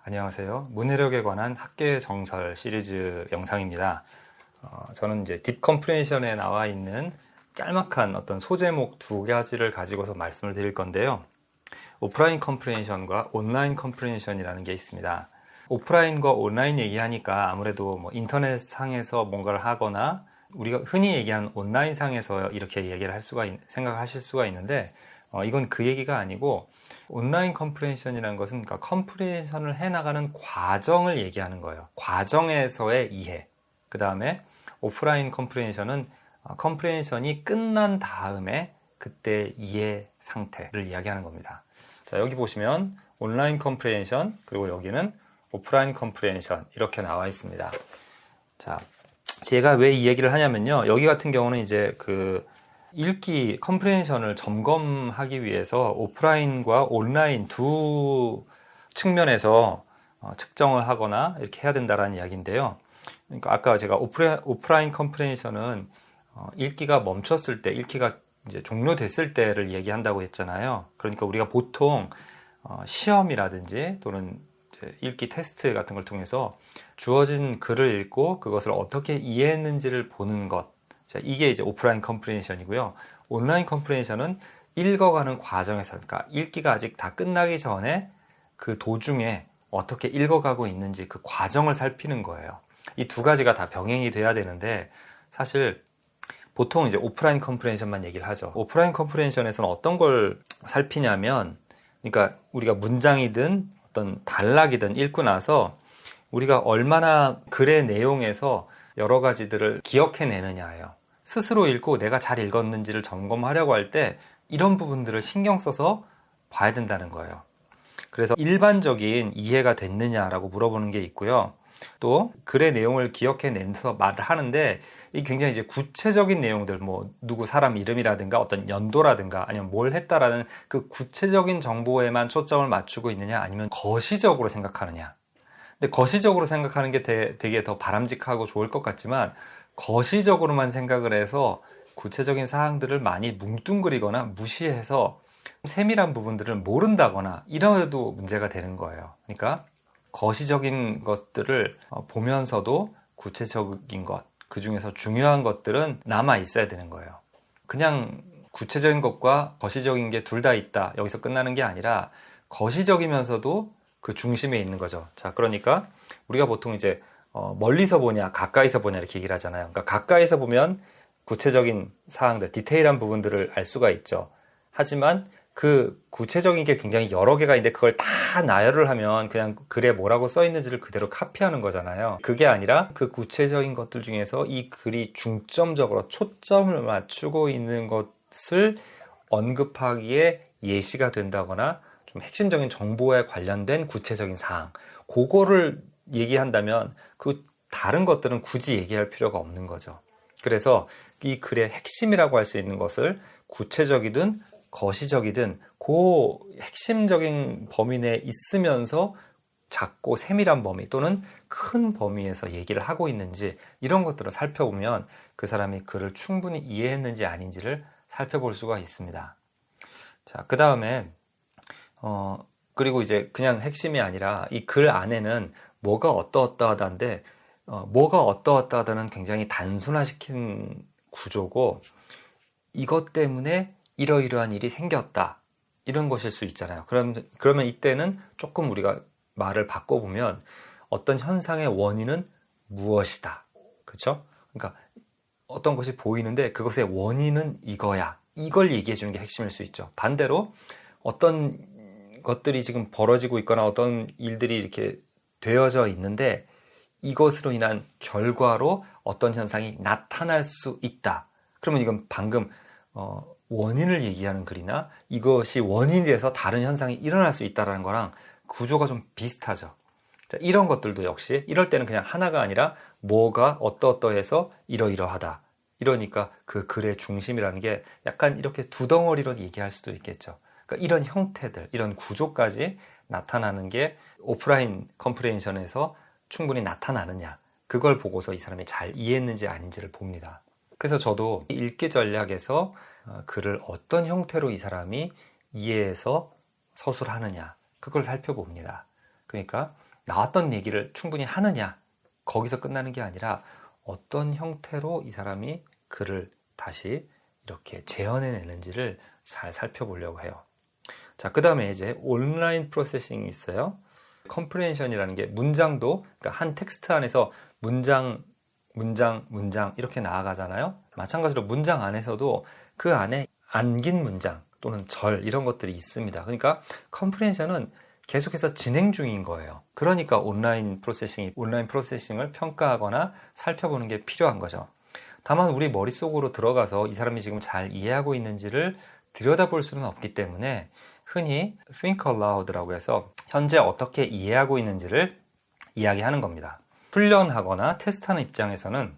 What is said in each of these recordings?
안녕하세요. 문해력에 관한 학계 정설 시리즈 영상입니다. 저는 이제 딥 컴프레hen션에 나와 있는 짤막한 어떤 소제목 두 가지를 가지고서 말씀을 드릴 건데요. 오프라인 컴프레hen션과 온라인 컴프레hen션이라는 게 있습니다. 오프라인과 온라인 얘기하니까 아무래도 뭐 인터넷 상에서 뭔가를 하거나 우리가 흔히 얘기하는 온라인 상에서 이렇게 얘기를 생각하실 수가 있는데 이건 그 얘기가 아니고 온라인 컴프레hen션이라는 것은 그러니까 컴프레hen션을 해나가는 과정을 얘기하는 거예요. 과정에서의 이해. 그 다음에 오프라인 컴프레hen션은 컴프레hen션이 끝난 다음에 그때 이해 상태를 이야기하는 겁니다. 자, 여기 보시면 온라인 컴프레hen션 그리고 여기는 오프라인 컴프레hen션 이렇게 나와 있습니다. 자, 제가 왜 이 얘기를 하냐면요. 여기 같은 경우는 이제 그 읽기 컴프레hen션을 점검하기 위해서 오프라인과 온라인 두 측면에서 측정을 하거나 이렇게 해야 된다라는 이야기인데요. 그러니까 아까 제가 오프라인 컴프레hen션은 읽기가 멈췄을 때, 읽기가 이제 종료됐을 때를 얘기한다고 했잖아요. 그러니까 우리가 보통 시험이라든지 또는 읽기 테스트 같은 걸 통해서 주어진 글을 읽고 그것을 어떻게 이해했는지를 보는 것. 자, 이게 이제 오프라인 컴프레hen션이고요. 온라인 컴프레hen션은 읽어가는 과정에서, 그러니까 읽기가 아직 다 끝나기 전에 그 도중에 어떻게 읽어가고 있는지 그 과정을 살피는 거예요. 이 두 가지가 다 병행이 돼야 되는데 사실 보통 이제 오프라인 컴프레hen션만 얘기를 하죠. 오프라인 컴프레hen션에서는 어떤 걸 살피냐면, 그러니까 우리가 문장이든 어떤 단락이든 읽고 나서 우리가 얼마나 글의 내용에서 여러 가지들을 기억해내느냐예요. 스스로 읽고 내가 잘 읽었는지를 점검하려고 할 때 이런 부분들을 신경 써서 봐야 된다는 거예요. 그래서 일반적인 이해가 됐느냐라고 물어보는 게 있고요. 또 글의 내용을 기억해내서 말을 하는데 이 굉장히 이제 구체적인 내용들, 뭐 누구 사람 이름이라든가 어떤 연도라든가 아니면 뭘 했다라는 그 구체적인 정보에만 초점을 맞추고 있느냐 아니면 거시적으로 생각하느냐. 근데 거시적으로 생각하는 게 되게 더 바람직하고 좋을 것 같지만 거시적으로만 생각을 해서 구체적인 사항들을 많이 뭉뚱그리거나 무시해서 세밀한 부분들을 모른다거나 이래도 문제가 되는 거예요. 그러니까 거시적인 것들을 보면서도 구체적인 것, 그 중에서 중요한 것들은 남아 있어야 되는 거예요. 그냥 구체적인 것과 거시적인 게 둘 다 있다. 여기서 끝나는 게 아니라 거시적이면서도 그 중심에 있는 거죠. 자, 그러니까 우리가 보통 이제 멀리서 보냐, 가까이서 보냐 이렇게 얘기를 하잖아요. 그러니까 가까이서 보면 구체적인 사항들, 디테일한 부분들을 알 수가 있죠. 하지만 그 구체적인 게 굉장히 여러 개가 있는데 그걸 다 나열을 하면 그냥 글에 뭐라고 써 있는지를 그대로 카피하는 거잖아요. 그게 아니라 그 구체적인 것들 중에서 이 글이 중점적으로 초점을 맞추고 있는 것을 언급하기에 예시가 된다거나 좀 핵심적인 정보에 관련된 구체적인 사항, 그거를 얘기한다면 그 다른 것들은 굳이 얘기할 필요가 없는 거죠. 그래서 이 글의 핵심이라고 할 수 있는 것을 구체적이든 거시적이든 그 핵심적인 범위 내에 있으면서 작고 세밀한 범위 또는 큰 범위에서 얘기를 하고 있는지 이런 것들을 살펴보면 그 사람이 글을 충분히 이해했는지 아닌지를 살펴볼 수가 있습니다. 자, 그 다음에 그리고 이제 그냥 핵심이 아니라 이 글 안에는 뭐가 어떠어떠하다인데 뭐가 어떠어떠하다는 굉장히 단순화시킨 구조고 이것 때문에 이러이러한 일이 생겼다 이런 것일 수 있잖아요. 그러면 이때는 조금 우리가 말을 바꿔보면 어떤 현상의 원인은 무엇이다. 그렇죠? 그러니까 어떤 것이 보이는데 그것의 원인은 이거야. 이걸 얘기해 주는 게 핵심일 수 있죠. 반대로 어떤 것들이 지금 벌어지고 있거나 어떤 일들이 이렇게 되어져 있는데 이것으로 인한 결과로 어떤 현상이 나타날 수 있다. 그러면 이건 방금 원인을 얘기하는 글이나 이것이 원인이 돼서 다른 현상이 일어날 수 있다는 거랑 구조가 좀 비슷하죠. 자, 이런 것들도 역시 이럴 때는 그냥 하나가 아니라 뭐가 어떠어떠해서 이러이러하다. 이러니까 그 글의 중심이라는 게 약간 이렇게 두 덩어리로 얘기할 수도 있겠죠. 그러니까 이런 형태들, 이런 구조까지 나타나는 게 오프라인 컴프레hen션에서 충분히 나타나느냐. 그걸 보고서 이 사람이 잘 이해했는지 아닌지를 봅니다. 그래서 저도 읽기 전략에서 글을 어떤 형태로 이 사람이 이해해서 서술하느냐 그걸 살펴봅니다. 그러니까 나왔던 얘기를 충분히 하느냐, 거기서 끝나는 게 아니라 어떤 형태로 이 사람이 글을 다시 이렇게 재현해내는지를 잘 살펴보려고 해요. 자, 그 다음에 이제 온라인 프로세싱이 있어요. 컴프레hension이라는 게 문장도, 그러니까 한 텍스트 안에서 문장 이렇게 나아가잖아요. 마찬가지로 문장 안에서도 그 안에 안긴 문장 또는 절 이런 것들이 있습니다. 그러니까 컴프레hension은 계속해서 진행 중인 거예요. 그러니까 온라인 프로세싱을 평가하거나 살펴보는 게 필요한 거죠. 다만 우리 머릿속으로 들어가서 이 사람이 지금 잘 이해하고 있는지를 들여다볼 수는 없기 때문에 흔히 think aloud라고 해서 현재 어떻게 이해하고 있는지를 이야기하는 겁니다. 훈련하거나 테스트하는 입장에서는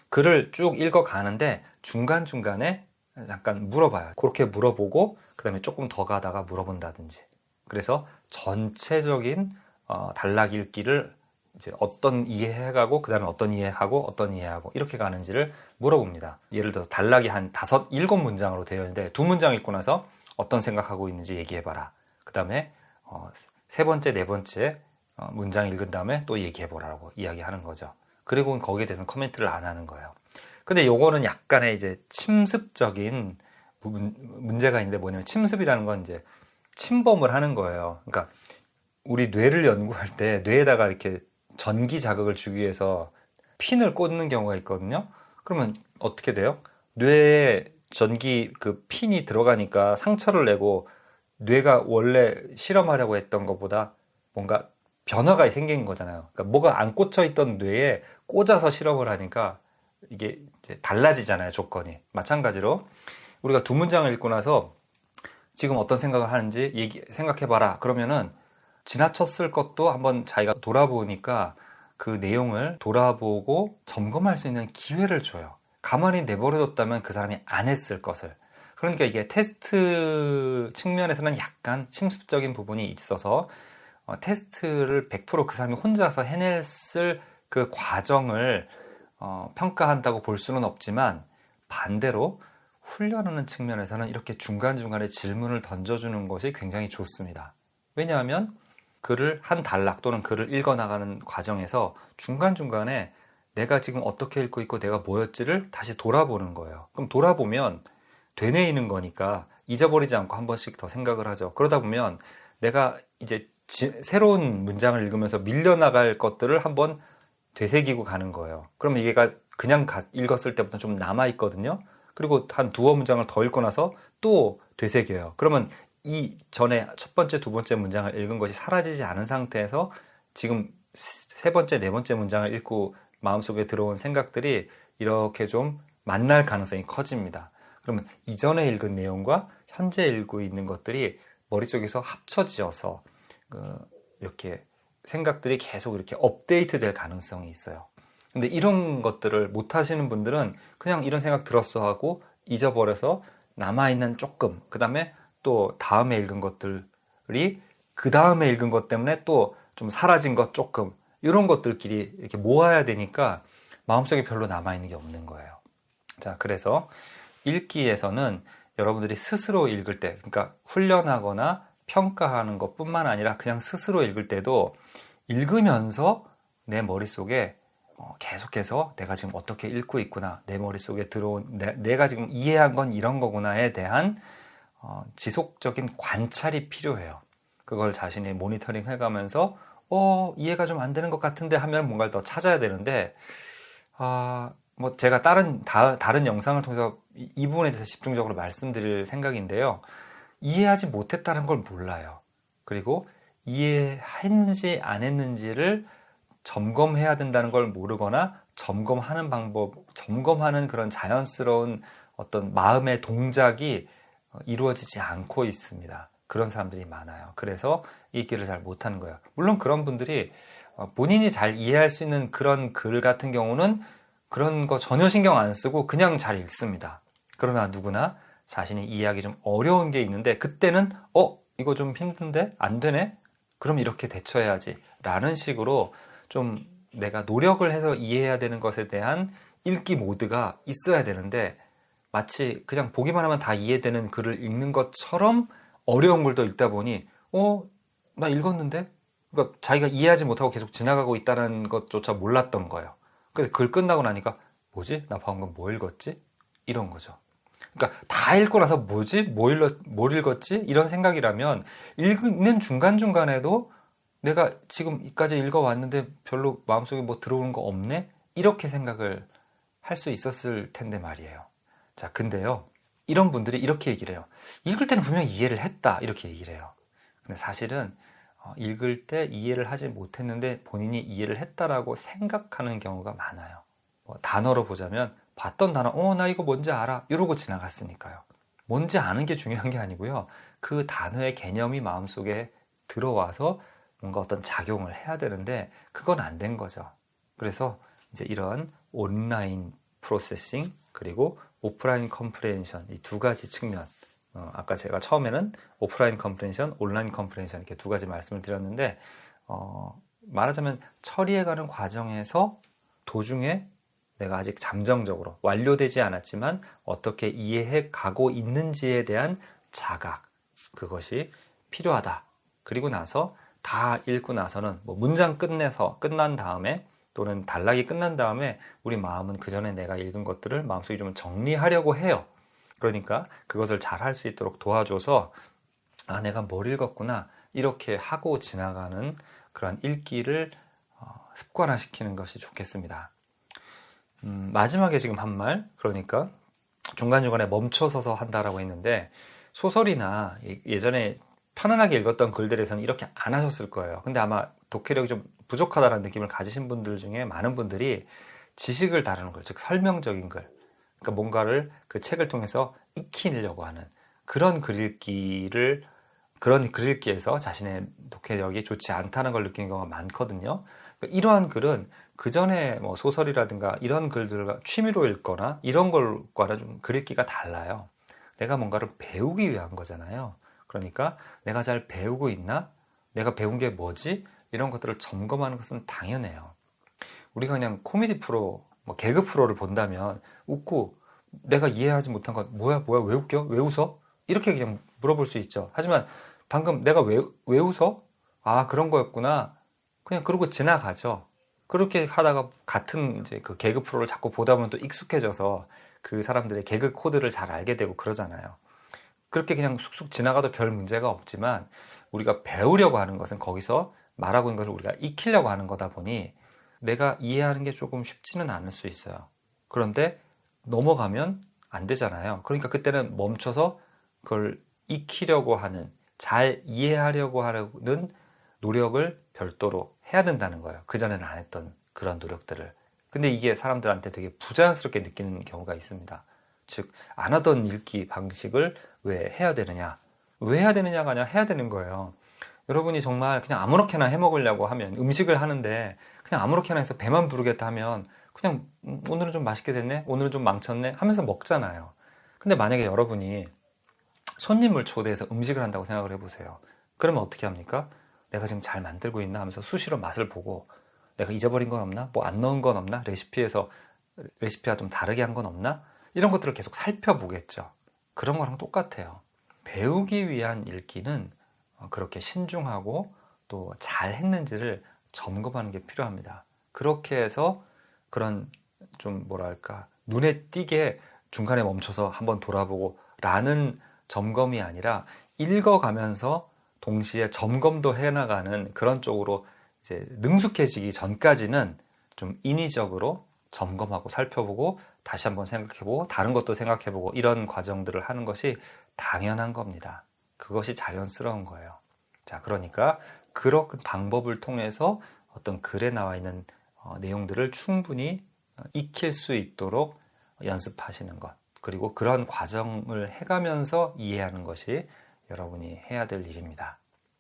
글을 쭉 읽어가는데 중간중간에 잠깐 물어봐요. 그렇게 물어보고 그 다음에 조금 더 가다가 물어본다든지. 그래서 전체적인 단락 읽기를 이제 어떤 이해해가고 그 다음에 어떤 이해하고 이렇게 가는지를 물어봅니다. 예를 들어서 단락이 한 5, 7문장으로 되어 있는데 2문장 읽고 나서 어떤 생각하고 있는지 얘기해봐라. 그 다음에 세 번째, 네 번째 문장 읽은 다음에 또 얘기해보라고 이야기하는 거죠. 그리고 거기에 대해서는 코멘트를 안 하는 거예요. 근데 요거는 약간의 이제 침습적인 문제가 있는데 뭐냐면 침습이라는 건 이제 침범을 하는 거예요. 그러니까 우리 뇌를 연구할 때 뇌에다가 이렇게 전기 자극을 주기 위해서 핀을 꽂는 경우가 있거든요. 그러면 어떻게 돼요? 뇌에 전기 그 핀이 들어가니까 상처를 내고 뇌가 원래 실험하려고 했던 것보다 뭔가 변화가 생긴 거잖아요. 그러니까 뭐가 안 꽂혀 있던 뇌에 꽂아서 실험을 하니까 이게 이제 달라지잖아요, 조건이. 마찬가지로 우리가 2문장을 읽고 나서 지금 어떤 생각을 하는지 생각해봐라. 그러면은 지나쳤을 것도 한번 자기가 돌아보니까 그 내용을 돌아보고 점검할 수 있는 기회를 줘요. 가만히 내버려뒀다면 그 사람이 안 했을 것을. 그러니까 이게 테스트 측면에서는 약간 침습적인 부분이 있어서 테스트를 100% 그 사람이 혼자서 해냈을 그 과정을 평가한다고 볼 수는 없지만 반대로 훈련하는 측면에서는 이렇게 중간중간에 질문을 던져주는 것이 굉장히 좋습니다. 왜냐하면 글을 한 단락 또는 글을 읽어나가는 과정에서 중간중간에 내가 지금 어떻게 읽고 있고 내가 뭐였지를 다시 돌아보는 거예요. 그럼 돌아보면 되뇌이는 거니까 잊어버리지 않고 한 번씩 더 생각을 하죠. 그러다 보면 내가 이제 새로운 문장을 읽으면서 밀려나갈 것들을 한번 되새기고 가는 거예요. 그러면 이게 그냥 읽었을 때부터 좀 남아있거든요. 그리고 한 2문장을 더 읽고 나서 또 되새겨요. 그러면 이 전에 첫 번째, 2번째 문장을 읽은 것이 사라지지 않은 상태에서 지금 3번째, 4번째 문장을 읽고 마음속에 들어온 생각들이 이렇게 좀 만날 가능성이 커집니다. 그러면 이전에 읽은 내용과 현재 읽고 있는 것들이 머릿속에서 합쳐지어서 이렇게 생각들이 계속 이렇게 업데이트 될 가능성이 있어요. 근데 이런 것들을 못 하시는 분들은 그냥 이런 생각 들었어 하고 잊어버려서 남아있는 조금, 그 다음에 또 다음에 읽은 것들이 그 다음에 읽은 것 때문에 또 좀 사라진 것 조금, 이런 것들끼리 이렇게 모아야 되니까 마음속에 별로 남아있는 게 없는 거예요. 자, 그래서 읽기에서는 여러분들이 스스로 읽을 때, 그러니까 훈련하거나 평가하는 것뿐만 아니라 그냥 스스로 읽을 때도 읽으면서 내 머릿속에 계속해서 내가 지금 어떻게 읽고 있구나, 내 머릿속에 들어온 내가 지금 이해한 건 이런 거구나에 대한 지속적인 관찰이 필요해요. 그걸 자신이 모니터링 해가면서 이해가 좀 안 되는 것 같은데 하면 뭔가를 더 찾아야 되는데 뭐 제가 다른 영상을 통해서 이 부분에 대해서 집중적으로 말씀드릴 생각인데요. 이해하지 못했다는 걸 몰라요. 그리고 이해했는지 안 했는지를 점검해야 된다는 걸 모르거나 점검하는 그런 자연스러운 어떤 마음의 동작이 이루어지지 않고 있습니다. 그런 사람들이 많아요. 그래서 읽기를 잘 못하는 거예요. 물론 그런 분들이 본인이 잘 이해할 수 있는 그런 글 같은 경우는 그런 거 전혀 신경 안 쓰고 그냥 잘 읽습니다. 그러나 누구나 자신이 이해하기 좀 어려운 게 있는데 그때는 이거 좀 힘든데 안 되네? 그럼 이렇게 대처해야지 라는 식으로 좀 내가 노력을 해서 이해해야 되는 것에 대한 읽기 모드가 있어야 되는데 마치 그냥 보기만 하면 다 이해되는 글을 읽는 것처럼 어려운 걸 또 읽다 보니 나 읽었는데 그러니까 자기가 이해하지 못하고 계속 지나가고 있다는 것조차 몰랐던 거예요. 그래서 글 끝나고 나니까 뭐지? 나 방금 뭐 읽었지? 이런 거죠. 그러니까 다 읽고 나서 뭐지? 뭘 읽었지? 이런 생각이라면 읽는 중간중간에도 내가 지금까지 읽어왔는데 별로 마음속에 뭐 들어오는 거 없네? 이렇게 생각을 할 수 있었을 텐데 말이에요. 자, 근데요. 이런 분들이 이렇게 얘기를 해요. 읽을 때는 분명히 이해를 했다. 이렇게 얘기를 해요. 근데 사실은 읽을 때 이해를 하지 못했는데 본인이 이해를 했다라고 생각하는 경우가 많아요. 단어로 보자면 봤던 단어, 나 이거 뭔지 알아. 이러고 지나갔으니까요. 뭔지 아는 게 중요한 게 아니고요. 그 단어의 개념이 마음속에 들어와서 뭔가 어떤 작용을 해야 되는데 그건 안 된 거죠. 그래서 이제 이런 온라인 프로세싱 그리고 오프라인 컴프레hen션 이 두 가지 측면 아까 제가 처음에는 오프라인 컴프레hen션, 온라인 컴프레hen션 이렇게 두 가지 말씀을 드렸는데 말하자면 처리해가는 과정에서 도중에 내가 아직 잠정적으로 완료되지 않았지만 어떻게 이해해 가고 있는지에 대한 자각 그것이 필요하다. 그리고 나서 다 읽고 나서는 뭐 문장 끝난 다음에 또는 단락이 끝난 다음에 우리 마음은 그 전에 내가 읽은 것들을 마음속에 좀 정리하려고 해요. 그러니까 그것을 잘 할 수 있도록 도와줘서 내가 뭘 읽었구나 이렇게 하고 지나가는 그런 읽기를 습관화시키는 것이 좋겠습니다. 마지막에 지금 한 말, 그러니까 중간중간에 멈춰서서 한다라고 했는데 소설이나 예전에 편안하게 읽었던 글들에서는 이렇게 안 하셨을 거예요. 근데 아마 독해력이 좀 부족하다는 느낌을 가지신 분들 중에 많은 분들이 지식을 다루는 글, 즉 설명적인 글, 그러니까 뭔가를 그 책을 통해서 익히려고 하는 그런 그런 글 읽기에서 자신의 독해력이 좋지 않다는 걸 느끼는 경우가 많거든요. 그러니까 이러한 글은 그 전에 뭐 소설이라든가 이런 글들과 취미로 읽거나 이런 것과는 좀 글 읽기가 달라요. 내가 뭔가를 배우기 위한 거잖아요. 그러니까 내가 잘 배우고 있나? 내가 배운 게 뭐지? 이런 것들을 점검하는 것은 당연해요. 우리가 그냥 코미디 프로, 뭐 개그 프로를 본다면 웃고 내가 이해하지 못한 것 뭐야 왜 웃겨? 왜 웃어? 이렇게 그냥 물어볼 수 있죠. 하지만 방금 내가 왜 웃어? 그런 거였구나. 그냥 그러고 지나가죠. 그렇게 하다가 같은 이제 그 개그 프로를 자꾸 보다 보면 또 익숙해져서 그 사람들의 개그 코드를 잘 알게 되고 그러잖아요. 그렇게 그냥 쑥쑥 지나가도 별 문제가 없지만 우리가 배우려고 하는 것은 거기서 말하고 있는 것을 우리가 익히려고 하는 거다 보니 내가 이해하는 게 조금 쉽지는 않을 수 있어요. 그런데 넘어가면 안 되잖아요. 그러니까 그때는 멈춰서 그걸 익히려고 하는, 잘 이해하려고 하는 노력을 별도로 해야 된다는 거예요. 그전에는 안 했던 그런 노력들을. 근데 이게 사람들한테 되게 부자연스럽게 느끼는 경우가 있습니다. 즉, 안 하던 읽기 방식을 왜 해야 되느냐? 왜 해야 되느냐가 아니라 해야 되는 거예요. 여러분이 정말 그냥 아무렇게나 해 먹으려고 하면 음식을 하는데 그냥 아무렇게나 해서 배만 부르겠다 하면 그냥 오늘은 좀 맛있게 됐네? 오늘은 좀 망쳤네? 하면서 먹잖아요. 근데 만약에 여러분이 손님을 초대해서 음식을 한다고 생각을 해보세요. 그러면 어떻게 합니까? 내가 지금 잘 만들고 있나 하면서 수시로 맛을 보고 내가 잊어버린 건 없나? 뭐 안 넣은 건 없나? 레시피와 좀 다르게 한 건 없나? 이런 것들을 계속 살펴보겠죠. 그런 거랑 똑같아요. 배우기 위한 읽기는 그렇게 신중하고 또 잘 했는지를 점검하는 게 필요합니다. 그렇게 해서 그런 좀 뭐랄까 눈에 띄게 중간에 멈춰서 한번 돌아보고 라는 점검이 아니라 읽어가면서 동시에 점검도 해나가는 그런 쪽으로 이제 능숙해지기 전까지는 좀 인위적으로 점검하고 살펴보고 다시 한번 생각해보고 다른 것도 생각해보고 이런 과정들을 하는 것이 당연한 겁니다. 그것이 자연스러운 거예요. 자, 그러니까 그런 방법을 통해서 어떤 글에 나와 있는 내용들을 충분히 익힐 수 있도록 연습하시는 것, 그리고 그런 과정을 해가면서 이해하는 것이 여러분이 해야 될 일입니다.